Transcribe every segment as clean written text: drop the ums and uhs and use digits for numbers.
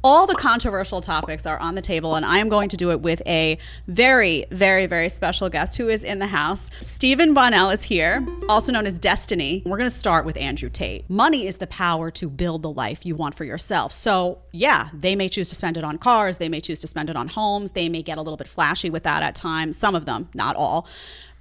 All the controversial topics are on the table, and I am going to do it with a very, very, very special guest who is in the house. Stephen Bonnell is here, also known as Destiny. We're going to start with Andrew Tate. Money is the power to build the life you want for yourself. So yeah, they may choose to spend it on cars. They may choose to spend it on homes. They may get a little bit flashy with that at times. Some of them, not all.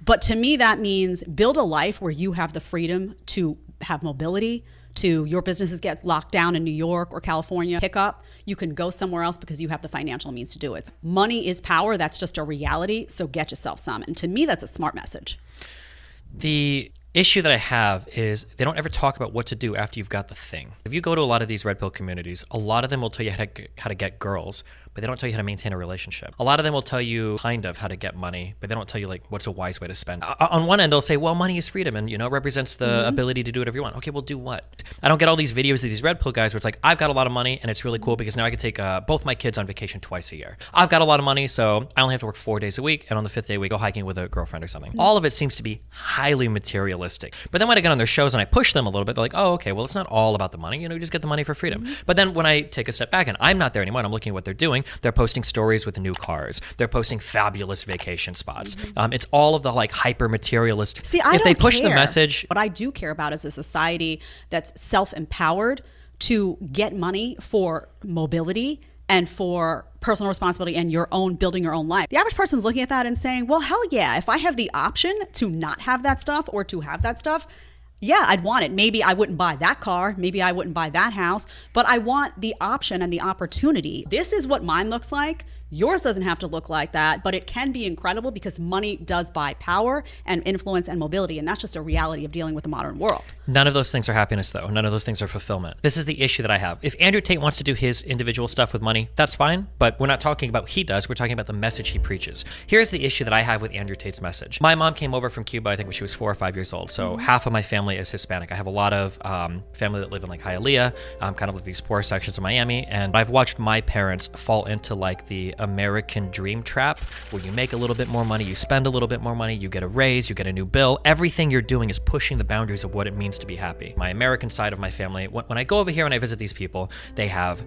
But to me, that means build a life where you have the freedom to have mobility, to your businesses get locked down in New York or California, pick up, you can go somewhere else because you have the financial means to do it. Money is power. That's just a reality. So get yourself some. And to me, that's a smart message. The issue that I have is they don't ever talk about what to do after you've got the thing. If you go to a lot of these red pill communities, a lot of them will tell you how to get girls, but they don't tell you how to maintain a relationship. A lot of them will tell you kind of how to get money, but they don't tell you like what's a wise way to spend. On one end, they'll say, well, money is freedom and, it represents the ability to do whatever you want. Okay, well, do what? I don't get all these videos of these red pill guys where it's like, I've got a lot of money and it's really cool because now I can take both my kids on vacation twice a year. I've got a lot of money, so I only have to work 4 days a week, and on the 5th day we go hiking with a girlfriend or something. All of it seems to be highly materialistic. But then when I get on their shows and I push them a little bit, they're like, oh, okay, well, it's not all about the money. You just get the money for freedom. But then when I take a step back and I'm not there anymore and I'm looking at what they're doing, they're posting stories with new cars. They're posting fabulous vacation spots. It's all of the like hyper materialist. See, I if they push the message. What I do care about is a society that's self-empowered to get money for mobility and for personal responsibility and building your own life. The average person's looking at that and saying, well, hell yeah, if I have the option to not have that stuff or to have that stuff, yeah, I'd want it. Maybe I wouldn't buy that car. Maybe I wouldn't buy that house, but I want the option and the opportunity. This is what mine looks like. Yours doesn't have to look like that, but it can be incredible because money does buy power and influence and mobility, and that's just a reality of dealing with the modern world. None of those things are happiness, though. None of those things are fulfillment. This is the issue that I have. If Andrew Tate wants to do his individual stuff with money, that's fine, but we're not talking about what he does. We're talking about the message he preaches. Here's the issue that I have with Andrew Tate's message. My mom came over from Cuba, I think, when she was 4 or 5 years old, so half of my family is Hispanic. I have a lot of family that live in like Hialeah, kind of like these poor sections of Miami, and I've watched my parents fall into like the American dream trap where you make a little bit more money, you spend a little bit more money, you get a raise, you get a new bill. Everything you're doing is pushing the boundaries of what it means to be happy. My American side of my family, when I go over here and I visit these people, they have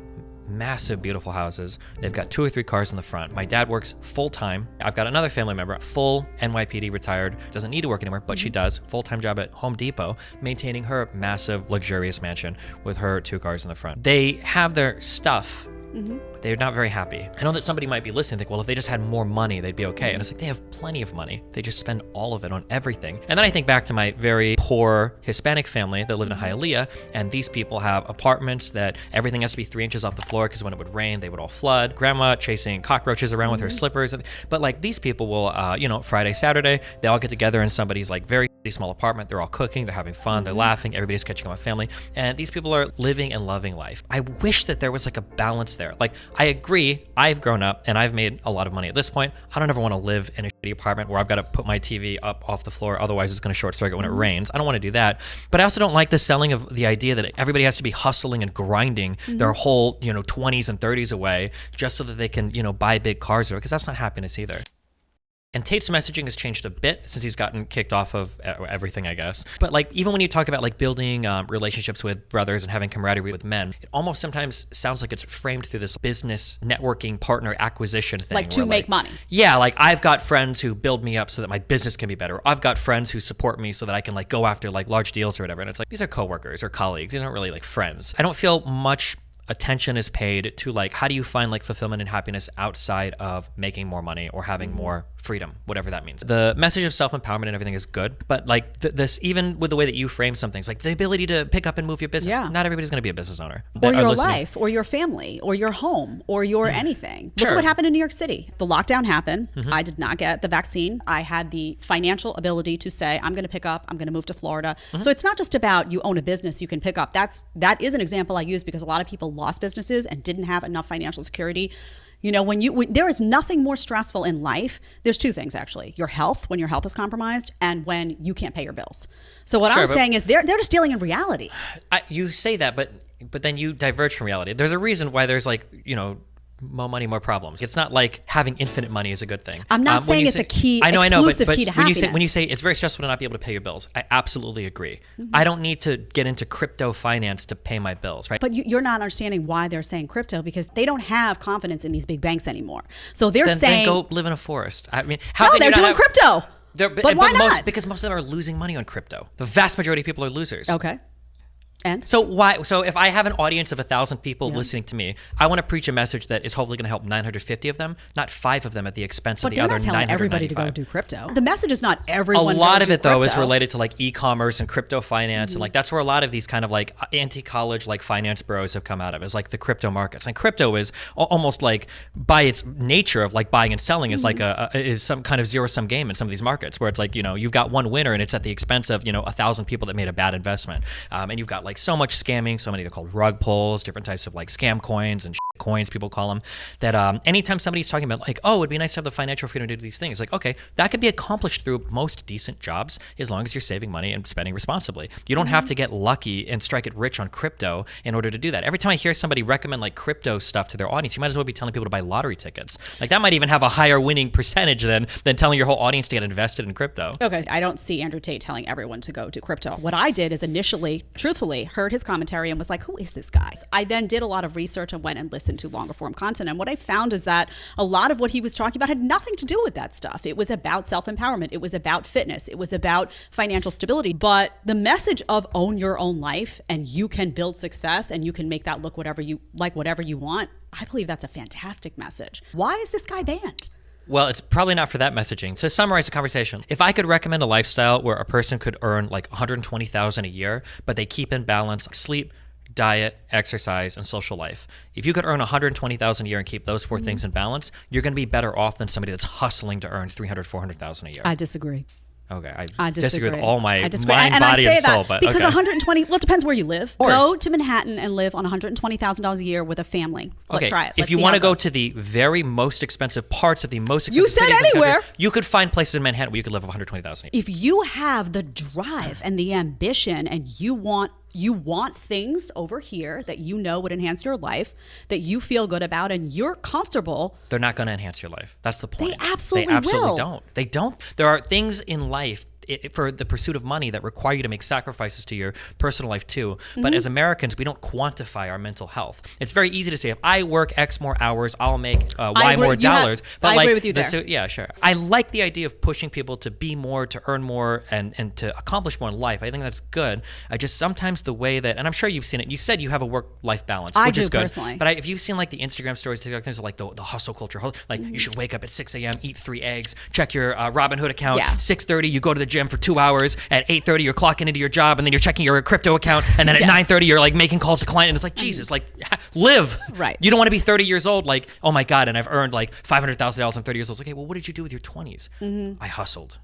massive, beautiful houses. They've got 2 or 3 cars in the front. My dad works full-time. I've got another family member, full NYPD retired, doesn't need to work anymore, but she does. Full-time job at Home Depot, maintaining her massive, luxurious mansion with her 2 cars in the front. They have their stuff, but they're not very happy. I know that somebody might be listening and think, well, if they just had more money, they'd be okay. And it's like, they have plenty of money. They just spend all of it on everything. And then I think back to my very poor Hispanic family that lived in Hialeah, and these people have apartments that everything has to be 3 inches off the floor because when it would rain, they would all flood. Grandma chasing cockroaches around with her slippers. But like these people will, Friday, Saturday, they all get together in somebody's like very small apartment. They're all cooking, they're having fun, they're laughing, everybody's catching up with family. And these people are living and loving life. I wish that there was like a balance there. Like, I agree, I've grown up and I've made a lot of money at this point. I don't ever want to live in a shitty apartment where I've got to put my TV up off the floor, otherwise it's going to short circuit when it rains. I don't want to do that. But I also don't like the selling of the idea that everybody has to be hustling and grinding their whole, 20s and 30s away just so that they can, buy big cars, because that's not happiness either. And Tate's messaging has changed a bit since he's gotten kicked off of everything, I guess. But like, even when you talk about like building relationships with brothers and having camaraderie with men, it almost sometimes sounds like it's framed through this business networking partner acquisition thing. Like to make money. Yeah, like I've got friends who build me up so that my business can be better. I've got friends who support me so that I can like go after like large deals or whatever. And it's like, these are coworkers or colleagues. These aren't really like friends. I don't feel much attention is paid to like, how do you find like fulfillment and happiness outside of making more money or having more freedom, whatever that means. The message of self-empowerment and everything is good, but like this, even with the way that you frame some things, like the ability to pick up and move your business. Yeah. Not everybody's going to be a business owner. Or your life, or your family, or your home, or your anything. Look at what happened in New York City. The lockdown happened. I did not get the vaccine. I had the financial ability to say, I'm going to pick up, I'm going to move to Florida. So it's not just about you own a business you can pick up. That is an example I use because a lot of people lost businesses and didn't have enough financial security. When there is nothing more stressful in life. There's 2 things actually: your health, when your health is compromised, and when you can't pay your bills. So what I'm saying is they're just dealing in reality. You say that, but then you diverge from reality. There's a reason why there's like, more money, more problems. It's not like having infinite money is a good thing. I'm not saying it's a key, exclusive key to happiness. When you say it's very stressful to not be able to pay your bills, I absolutely agree. I don't need to get into crypto finance to pay my bills, right? But you're not understanding why they're saying crypto, because they don't have confidence in these big banks anymore. So they're saying, then go live in a forest. I mean, they're doing crypto. But why not? Because most of them are losing money on crypto. The vast majority of people are losers. Okay. And so if I have an audience of 1,000 people listening to me, I want to preach a message that is hopefully going to help 950 of them, not 5 of them at the expense of the other 995. But you're not telling everybody to go do crypto. The message is not everyone. A lot of it though is related to like e-commerce and crypto finance, and like that's where a lot of these kind of like anti-college like finance bros have come out of, is like the crypto markets. And crypto is almost like, by its nature of like buying and selling, is like is some kind of zero-sum game in some of these markets, where it's like, you've got one winner and it's at the expense of 1,000 people that made a bad investment, and you've got like so much scamming, so many, they're called rug pulls, different types of like scam coins and coins, people call them, that anytime somebody's talking about like, oh, it'd be nice to have the financial freedom to do these things, like, okay, that could be accomplished through most decent jobs as long as you're saving money and spending responsibly. You don't have to get lucky and strike it rich on crypto in order to do that. Every time I hear somebody recommend like crypto stuff to their audience, you might as well be telling people to buy lottery tickets. Like that might even have a higher winning percentage than telling your whole audience to get invested in crypto. Okay, I don't see Andrew Tate telling everyone to go do crypto. What I did is initially, truthfully, heard his commentary and was like, who is this guy? I then did a lot of research and went and listened to longer form content. And what I found is that a lot of what he was talking about had nothing to do with that stuff. It was about self-empowerment. It was about fitness. It was about financial stability. But the message of own your own life and you can build success and you can make that look whatever you want, I believe that's a fantastic message. Why is this guy banned? Well, it's probably not for that messaging. To summarize the conversation, if I could recommend a lifestyle where a person could earn like $120,000 a year, but they keep in balance sleep, diet, exercise, and social life. If you could earn $120,000 a year and keep those 4 things in balance, you're going to be better off than somebody that's hustling to earn $300,000, $400,000 a year. I disagree. Okay, I disagree with all my mind, and body, and soul. But because 120, well, it depends where you live. Go to Manhattan and live on $120,000 a year with a family. Let's try it. If you want to go to the very most expensive parts of the most expensive cities in the country, you could find places in Manhattan where you could live $120,000 a year. If you have the drive and the ambition and you want things over here that would enhance your life, that you feel good about and you're comfortable. They're not going to enhance your life. That's the point. They absolutely will. don't. They don't. There are things in life for the pursuit of money that require you to make sacrifices to your personal life too. But as Americans, we don't quantify our mental health. It's very easy to say, if I work X more hours, I'll make Y more dollars. But I agree with you there. Yeah, sure. I like the idea of pushing people to be more, to earn more, and to accomplish more in life. I think that's good. I just sometimes the way that, and I'm sure you've seen it, you said you have a work-life balance, which is good. Personally. But if you've seen like the Instagram stories, TikTok things like the hustle culture, like you should wake up at 6 a.m., eat 3 eggs, check your Robinhood account, 6:30 you go to the gym for 2 hours, at 8:30 you're clocking into your job, and then you're checking your crypto account, and then at 9:30 you're like making calls to client, and it's like, Jesus, like live. Right. You don't want to be 30 years old like, oh my God, and I've earned like $500,000 I'm 30 years old. It's like, okay, well, what did you do with your 20s? I hustled.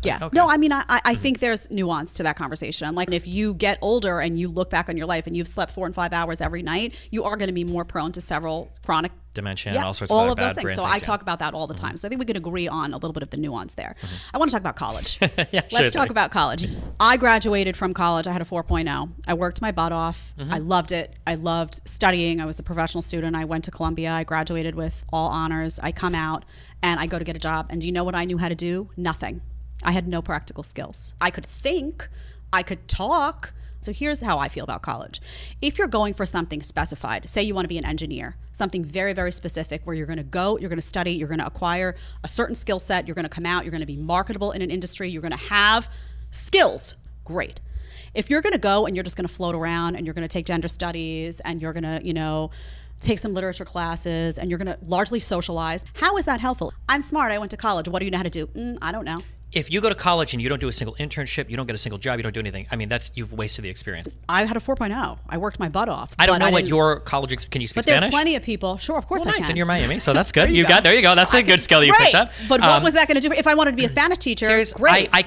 Yeah. Okay. No, I mean, I think there's nuance to that conversation. Like, if you get older and you look back on your life and you've slept 4 and 5 hours every night, you are going to be more prone to several chronic dementia and all sorts of other those bad things. So I talk about that all the time. So I think we can agree on a little bit of the nuance there. I want to talk about college. Let's talk about college. I graduated from college. I had a 4.0. I worked my butt off. I loved it. I loved studying. I was a professional student. I went to Columbia. I graduated with all honors. I come out and I go to get a job. And do you know what I knew how to do? Nothing. I had no practical skills. I could think, I could talk. So here's how I feel about college. If you're going for something specified, say you want to be an engineer, something very, very specific where you're going to go, you're going to study, you're going to acquire a certain skill set, you're going to come out, you're going to be marketable in an industry, you're going to have skills, great. If you're going to go and you're just going to float around and you're going to take gender studies and you're going to, take some literature classes and you're going to largely socialize, how is that helpful? I'm smart, I went to college, what do you know how to do? I don't know. If you go to college and you don't do a single internship, you don't get a single job, you don't do anything, I mean, you've wasted the experience. I had a 4.0. I worked my butt off. I don't know what your college, can you speak Spanish? But there's plenty of people. Sure, of course I can. Nice, and you're Miami, so that's good. There you go. That's a good skill you picked up. But what was that going to do? If I wanted to be a Spanish teacher, great. I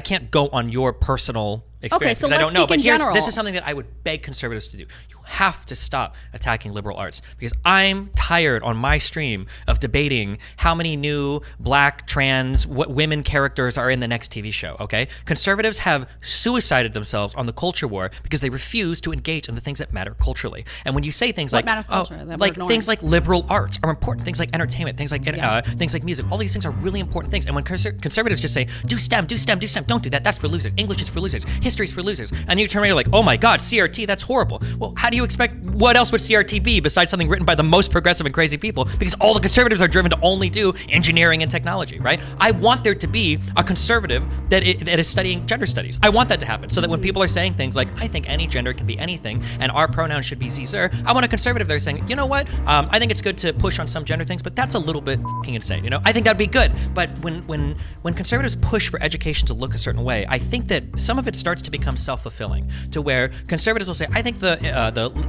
can't go on your personal experience so because I let's don't know. speak in But general. this is something that I would beg conservatives to do. You have to stop attacking liberal arts because I'm tired on my stream of debating how many new black, trans, women characters are in the next TV show, okay? Conservatives have suicided themselves on the culture war because they refuse to engage in the things that matter culturally. And when you say things What like, matters culture that we're like ignoring? things like liberal arts are important, things like entertainment, things like music, all these things are really important things. And when conservatives just say, do STEM, don't do that, that's for losers, English is for losers, history is for losers, and you turn around, you're like, oh my God, CRT, that's horrible. Well, how do you expect, what else would CRT be besides something written by the most progressive and crazy people? Because all the conservatives are driven to only do engineering and technology, right? I want there to be a conservative that is studying gender studies. I want that to happen so that when people are saying things like, I think any gender can be anything and our pronoun should be Zer, I want a conservative there saying, you know what, I think it's good to push on some gender things, but that's a little bit fucking insane, you know? I think that'd be good. But when conservatives push for education to look a certain way, I think that some of it starts to become self-fulfilling, to where conservatives will say, I think the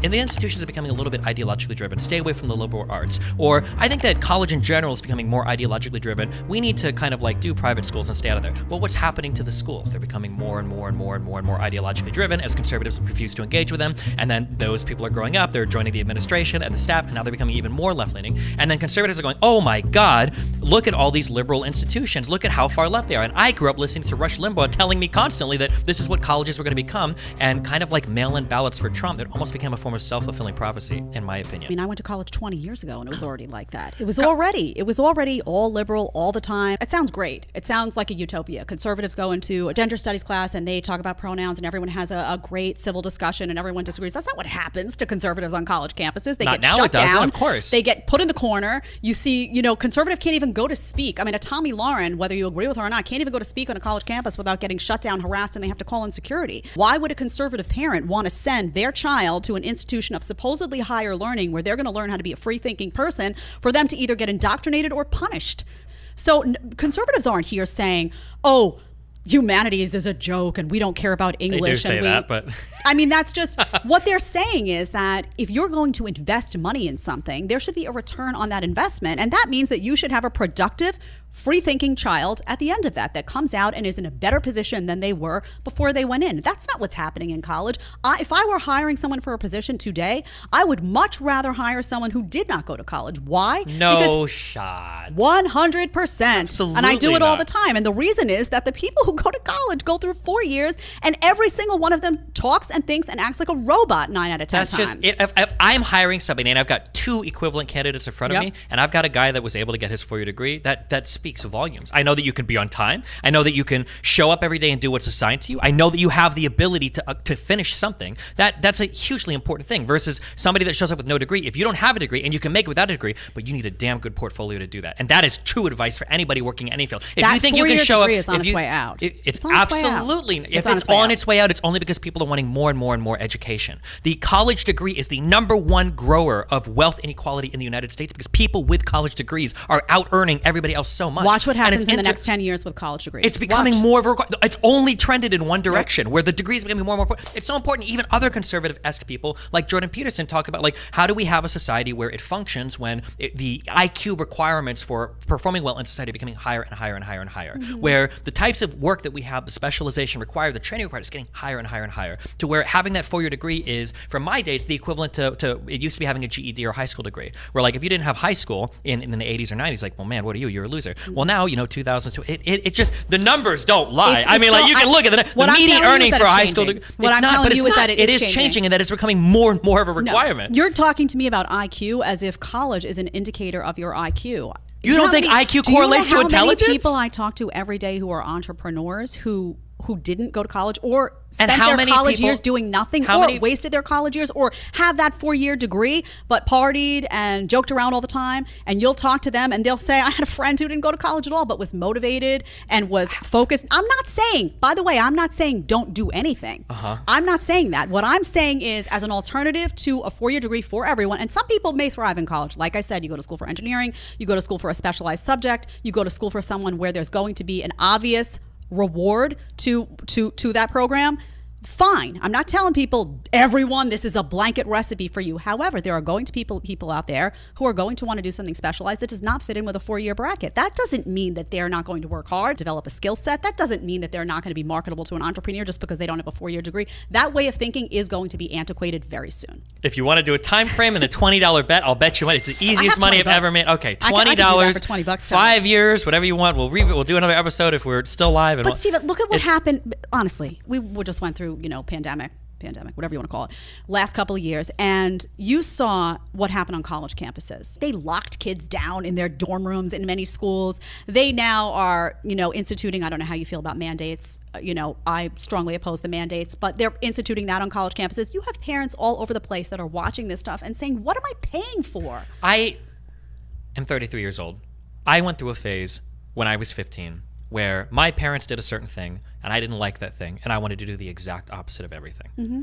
institutions are becoming a little bit ideologically driven. Stay away from the liberal arts. Or I think that college in general is becoming more ideologically driven. We need to kind of like do private schools and stay out of there. Well, what's happening to the schools? They're becoming more and more ideologically driven as conservatives refuse to engage with them. And then those people are growing up, they're joining the administration and the staff, and now they're becoming even more left-leaning. And then conservatives are going, oh my God, look at all these liberal institutions. Look at how far left they are. And I grew up listening to Rush Limbaugh telling me constantly that this is what colleges were going to become, and kind of like mail-in ballots for Trump. It almost became a form of self-fulfilling prophecy, in my opinion. I mean, I went to college 20 years ago and it was already like that. It was already all liberal all the time. It sounds great. It sounds like a utopia. Conservatives go into a gender studies class and they talk about pronouns and everyone has a great civil discussion and everyone disagrees. That's not what happens to conservatives on college campuses. They Not get now, shut it doesn't, down. of course. They get put in the corner. You see, conservative can't even go to speak. I mean, a Tommy Lauren, whether you agree with her or not, can't even go to speak on a college campus without getting shut down, harassed, and they have to call in security. Why would a conservative parent want to send their child to an institution of supposedly higher learning where they're going to learn how to be a free-thinking person for them to either get indoctrinated or punished? So conservatives aren't here saying, oh, humanities is a joke and we don't care about English. They do say that, but... I mean, that's just what they're saying is that if you're going to invest money in something, there should be a return on that investment. And that means that you should have a productive, free-thinking child at the end of that comes out and is in a better position than they were before they went in. That's not what's happening in college. If I were hiring someone for a position today, I would much rather hire someone who did not go to college. Why? No shot. 100%. Absolutely And I do it all not. the time. And the reason is that the people who go to college go through 4 years and every single one of them talks and thinks and acts like a robot 9 out of 10 That's times. just if I'm hiring somebody and I've got two equivalent candidates in front of me, and I've got a guy that was able to get his 4-year degree, that speaks volumes. I know that you can be on time. I know that you can show up every day and do what's assigned to you. I know that you have the ability to finish something. That's a hugely important thing versus somebody that shows up with no degree. If you don't have a degree and you can make it without a degree, but you need a damn good portfolio to do that. And that is true advice for anybody working in any field. If That you think you can 4-year show up, degree is on if its you- way out. It's It's on its way out. absolutely. It's If on it's its way on out. its way out, it's only because people are wanting more and more and more education. The college degree is the #1 grower of wealth inequality in the United States because people with college degrees are out earning everybody else so much. Watch what And happens it's in the next 10 years with college degrees. It's becoming Watch. more of a it's only trended in one direction where the degrees are becoming more and more important. It's so important. Even other conservative-esque people like Jordan Peterson talk about, like, how do we have a society where it functions when the IQ requirements for performing well in society are becoming higher and higher and higher and higher, where the types of work that we have, the specialization required, the training required is getting higher and higher and higher, to where having that 4-year degree is, from my day, it's the equivalent to it used to be having a GED or high school degree, where like if you didn't have high school in the 80s or 90s, like, well, man, what are you? You're a loser. Well, now, 2002, it just, the numbers don't lie. I mean, like, you can look at the median earnings for a high school degree. What I'm telling you is that it is changing and that it's becoming more and more of a requirement. You're talking to me about IQ as if college is an indicator of your IQ. You don't think IQ correlates to intelligence? Do you know how many people I talk to every day who are entrepreneurs who didn't go to college or spent how their many college people- years doing nothing how or many- wasted their college years or have that 4-year degree but partied and joked around all the time, and you'll talk to them and they'll say, I had a friend who didn't go to college at all but was motivated and was focused. I'm not saying, by the way, I'm not saying don't do anything. I'm not saying that. What I'm saying is, as an alternative to a 4-year degree for everyone, and some people may thrive in college. Like I said, you go to school for engineering, you go to school for a specialized subject, you go to school for someone where there's going to be an obvious reward to that program. fine. I'm not telling people, everyone, this is a blanket recipe for you. However, there are going to people out there who are going to want to do something specialized that does not fit in with a 4-year bracket. That doesn't mean that they're not going to work hard, develop a skill set. That doesn't mean that they're not going to be marketable to an entrepreneur just because they don't have a 4-year degree. That way of thinking is going to be antiquated very soon. If you want to do a time frame and a $20 bet, I'll bet you money. It's the easiest money I've ever made. Okay, $20, I can do that for $20, 5 years, whatever you want. We'll do another episode if we're still live. But Steven, look at what happened. Honestly, we just went through, pandemic, whatever you want to call it, last couple of years. And you saw what happened on college campuses. They locked kids down in their dorm rooms in many schools. They now are, instituting, I don't know how you feel about mandates. I strongly oppose the mandates, but they're instituting that on college campuses. You have parents all over the place that are watching this stuff and saying, what am I paying for? I am 33 years old. I went through a phase when I was 15 where my parents did a certain thing and I didn't like that thing and I wanted to do the exact opposite of everything. Mm-hmm.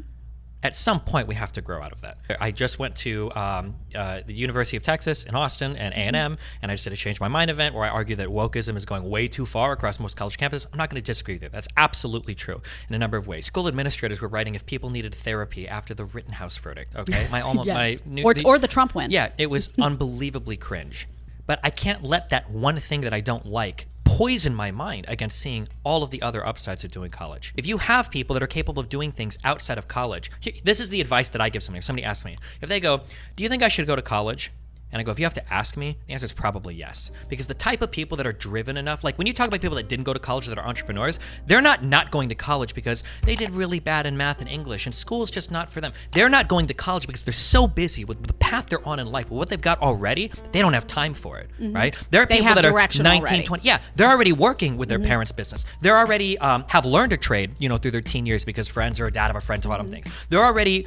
At some point, we have to grow out of that. I just went to the University of Texas in Austin and A&M, and I just did a Change My Mind event where I argue that wokeism is going way too far across most college campuses. I'm not going to disagree with it. That's absolutely true in a number of ways. School administrators were writing if people needed therapy after the Rittenhouse verdict, okay? Yes. Or the Trump win. Yeah, it was unbelievably cringe. But I can't let that one thing that I don't like poison my mind against seeing all of the other upsides of doing college. If you have people that are capable of doing things outside of college, this is the advice that I give somebody. If somebody asks me, if they go, do you think I should go to college? And I go, if you have to ask me, the answer is probably yes. Because the type of people that are driven enough, like when you talk about people that didn't go to college that are entrepreneurs, they're not going to college because they did really bad in math and English and school is just not for them. They're not going to college because they're so busy with the path they're on in life, with what they've got already, they don't have time for it, right? There are people that are 19, 20. Yeah, they're already working with their parents' business. They're already have learned a trade, through their teen years because friends or a dad of a friend taught them things. They're already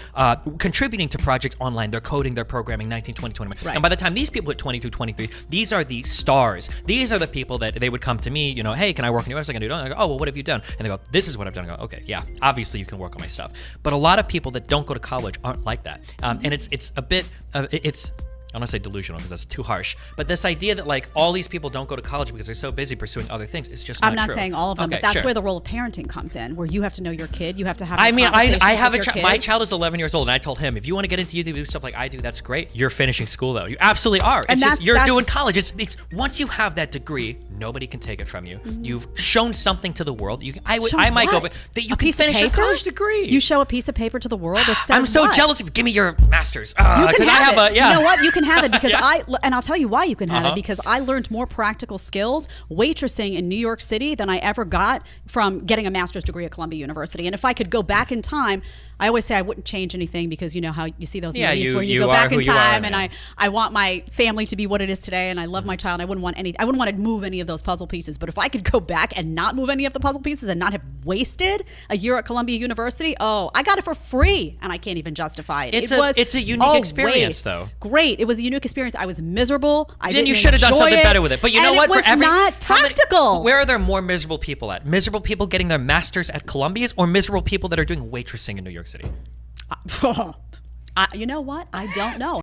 contributing to projects online. They're coding, they're programming 19, 20, 21. Right. And by the time these people at 22, 23, these are the stars. These are the people that they would come to me, hey, can I work on your website? Can I do it? And I go, oh, well, what have you done? And they go, this is what I've done. I go, okay, yeah, obviously you can work on my stuff. But a lot of people that don't go to college aren't like that. And it's a bit, I don't want to say delusional because that's too harsh, but this idea that like all these people don't go to college because they're so busy pursuing other things is just not true. I'm not saying all of them, but that's where the role of parenting comes in, where you have to know your kid. You have to have. I have a child. My child is 11 years old, and I told him, if you want to get into YouTube, do stuff like I do, that's great. You're finishing school though. You absolutely are. It's just you're doing college. It's once you have that degree, nobody can take it from you. Mm-hmm. You've shown something to the world. I might go, but that you can finish a college degree. You show a piece of paper to the world that says, I'm so jealous of you. Give me your master's. You can have it. You know what? You can have it because and I'll tell you why you can have it, because I learned more practical skills waitressing in New York City than I ever got from getting a master's degree at Columbia University. And if I could go back in time, I always say I wouldn't change anything because you know how you see those movies where you go back in time and I want my family to be what it is today and I love my child and I wouldn't want to move any of those puzzle pieces. But if I could go back and not move any of the puzzle pieces and not have wasted a year at Columbia University, I got it for free and I can't even justify it. It's a unique experience though. Great. It was a unique experience. I was miserable. Then you should have done something better with it. But you know what? It was not practical. Where are there more miserable people at? Miserable people getting their masters at Columbia's or miserable people that are doing waitressing in New York City? You know what? I don't know.